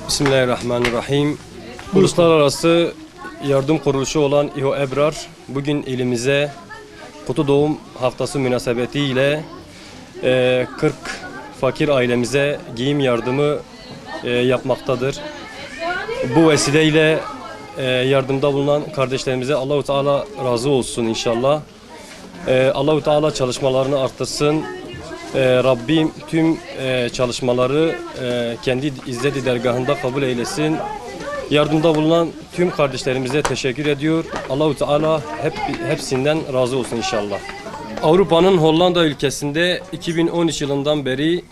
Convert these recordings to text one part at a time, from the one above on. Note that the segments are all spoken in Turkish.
Bismillahirrahmanirrahim. Uluslararası yardım kuruluşu olan İHO Ebrar bugün ilimize Kutu Doğum Haftası münasebetiyle 40 fakir ailemize giyim yardımı yapmaktadır. Bu vesileyle yardımda bulunan kardeşlerimize Allahu Teala razı olsun inşallah. Allahu Teala çalışmalarını arttırsın. Rabbim tüm çalışmaları kendi izzet-i dergahında kabul eylesin. Yardımda bulunan tüm kardeşlerimize teşekkür ediyor. Allahu Teala hepsinden razı olsun inşallah. Avrupa'nın Hollanda ülkesinde 2013 yılından beri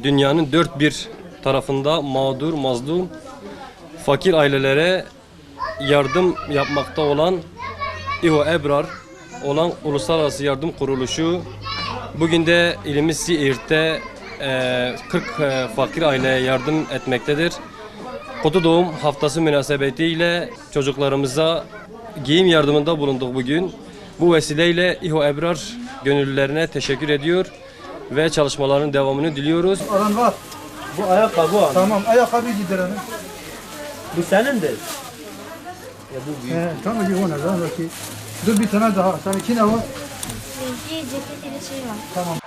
dünyanın dört bir tarafında mağdur, mazlum, fakir ailelere yardım yapmakta olan İHO Ebrar olan Uluslararası Yardım Kuruluşu bugün de ilimiz Siirt'te 40 fakir aileye yardım etmektedir. Kutu Doğum Haftası münasebetiyle çocuklarımıza giyim yardımında bulunduk bugün. Bu vesileyle İHO Ebrar gönüllülerine teşekkür ediyor ve çalışmaların devamını diliyoruz. Aran var. Bu ayakkabı var. Tamam, ayakkabı giderelim. Bu senindir. Ya bu büyük. Tamam, iyi ona da bakayım. Dur bir tane daha. Seninki ne var? Benimki ceket ile şey var. Tamam.